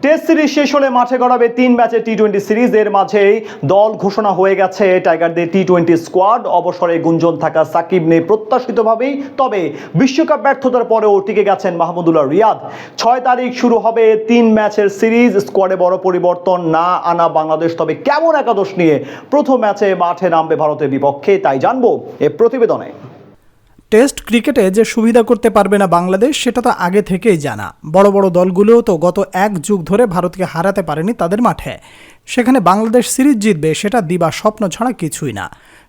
Test series শেষ হলে মাঠে গড়াবে 3 ম্যাচের টি-20 সিরিজ। এর মাঝেই দল ঘোষণা হয়ে গেছে টাইগারদের টি-20 স্কোয়াড। অবসরে গুঞ্জন থাকা সাকিব নেই প্রত্যাশিতভাবেই, তবে বিশ্বকাপ ব্যর্থতার পরেও টিকে গেছেন মাহমুদুল্লাহ রিয়াদ। 6 তারিখ শুরু হবে 3 ম্যাচের সিরিজ। স্কোয়াডে বড় পরিবর্তন না আনা বাংলাদেশ, তবে কেমন একাদশ নিয়ে প্রথম ম্যাচে মাঠে নামবে ভারতের বিপক্ষে তাই জানবো এ প্রতিবেদনে। টেস্ট ক্রিকেটে যে সুবিধা করতে পারবে না বাংলাদেশ সেটা তো আগে থেকেই জানা। বড় বড় দলগুলোও তো গত এক যুগ ধরে ভারতকে হারাতে পারেনি তাদের মাঠে। সেখানে বাংলাদেশ সিরিজ জিতবে সেটা দিবা স্বপ্ন ছাড়া কিছুই না।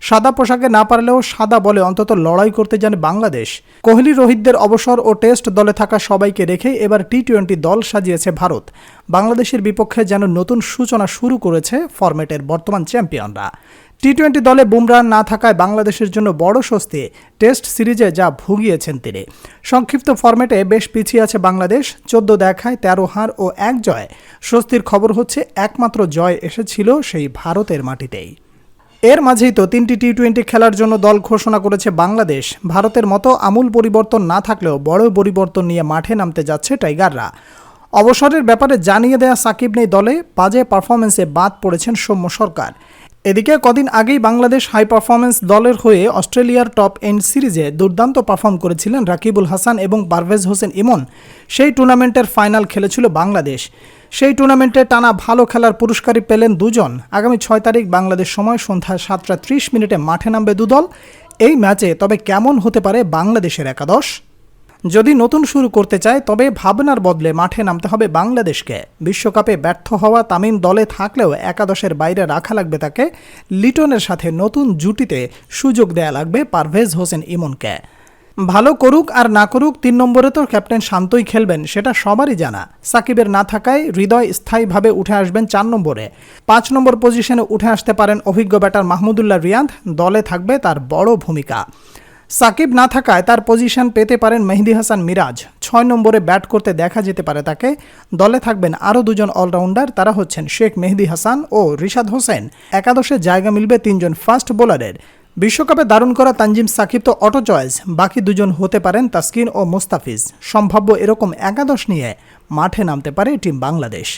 সাদা পোশাকে না পারলেও সাদা বলে অন্তত লড়াই করতে জানে বাংলাদেশ। কোহলি রোহিতদের অবসর ও টেস্ট দলে থাকা সবাইকে রেখেই এবার টি-20 দল সাজিয়েছে ভারত। বাংলাদেশের বিপক্ষে যেন নতুন সূচনা শুরু করেছে ফরম্যাটের বর্তমান চ্যাম্পিয়নরা। টি-20 দলে বুমরা না থাকায় বাংলাদেশের জন্য বড় স্বস্তি। টেস্ট সিরিজে যা ভুগিয়েছেন তিনি। সংক্ষিপ্ত ফরম্যাটে বেশ পিছিয়ে আছে বাংলাদেশ। 14 দেখায় 13 হার ও 1 জয়। স্বস্তির খবর হচ্ছে একমাত্র জয় এসেছিল সেই ভারতের মাটিতেই। এর মাঝেই তো 3টি টি-20 খেলার জন্য দল ঘোষণা করেছে বাংলাদেশ। ভারতের মতো আমূল পরিবর্তন না থাকলেও বড় পরিবর্তন নিয়ে মাঠে নামতে যাচ্ছে টাইগাররা। অবসরের ব্যাপারে জানিয়ে দেয়া সাকিব নেই দলে। বাজে পারফরমেন্সে বাদ পড়েছেন সৌম্য সরকার। এদিকে কদিন আগেই বাংলাদেশ হাই পারফরমেন্স দলের হয়ে অস্ট্রেলিয়ার টপ এন্ড সিরিজে দুর্দান্ত পারফর্ম করেছিলেন রাকিবুল হাসান এবং পারভেজ হোসেন ইমন। সেই টুর্নামেন্টের ফাইনাল খেলেছিল বাংলাদেশ। সেই টুর্নামেন্টে টানা ভালো খেলার পুরস্কারই পেলেন দুজন। আগামী 6 তারিখ বাংলাদেশ সময় সন্ধ্যা 7:30 মাঠে নামবে দুদল। এই ম্যাচে তবে কেমন হতে পারে বাংলাদেশের একাদশ? যদি নতুন শুরু করতে চায় তবে ভাবনার বদলে মাঠে নামতে হবে বাংলাদেশকে। বিশ্বকাপে ব্যর্থ হওয়া তামিম দলে থাকলেও একাদশের বাইরে রাখা লাগবে তাকে। লিটনের সাথে নতুন জুটিতে সুযোগ দেয়া লাগবে পারভেজ হোসেন ইমনকে। ভালো করুক আর না করুক 3 নম্বরে তো ক্যাপ্টেন শান্তই খেলবেন, সেটা সবারই জানা। সাকিবের না থাকায় হৃদয় স্থায়ীভাবে উঠে আসবেন 4 নম্বরে। 5 নম্বর পজিশনে উঠে আসতে পারেন অভিজ্ঞ ব্যাটার মাহমুদুল্লাহ রিয়াদ। দলে থাকবে তার বড় ভূমিকা। সাকিব না থাকায় তার পজিশন পেতে পারেন মেহেদী হাসান মিরাজ। 6 নম্বরে ব্যাট করতে দেখা যেতে পারে তাকে। দলে থাকবেন আরও 2জন অলরাউন্ডার, তারা হচ্ছেন শেখ মেহেদী হাসান ও রিশাদ হোসেন। একাদশে জায়গা মিলবে 3 জন ফাস্ট বোলারের। বিশ্বকাপে দারুণ করা তানজিম সাকিব তো অটো চয়েস। বাকি 2 জন হতে পারেন তাসকিন ও মুস্তাফিজ। সম্ভাব্য এরকম একাদশ নিয়ে মাঠে নামতে পারে টিম বাংলাদেশ।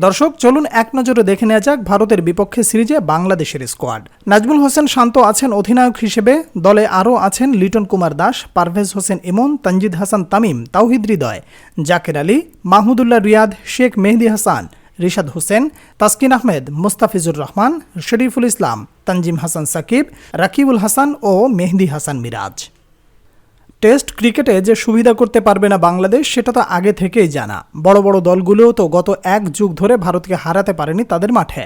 দর্শক চলুন এক নজরে দেখে নেওয়া যাক ভারতের বিপক্ষে সিরিজে বাংলাদেশের স্কোয়াড। নাজমুল হোসেন শান্ত আছেন অধিনায়ক হিসেবে। দলে আরও আছেন লিটন কুমার দাস, পারভেজ হোসেন ইমন, তানজিদ হাসান তামিম, তাওহিদ হৃদয়, জাকের আলী, মাহমুদুল্লাহ রিয়াদ, শেখ মেহেদী হাসান, রিশাদ হোসেন, তাসকিন আহমেদ, মুস্তাফিজুর রহমান, শরীফুল ইসলাম, তানজিম হাসান সাকিব, রাকিবুল হাসান ও মেহেদী হাসান মিরাজ। টেস্ট ক্রিকেটে যে সুবিধা করতে পারবে না বাংলাদেশ সেটা তো আগে থেকেই জানা। বড় বড় দলগুলোও তো গত এক যুগ ধরে ভারতকে হারাতে পারেনি তাদের মাঠে।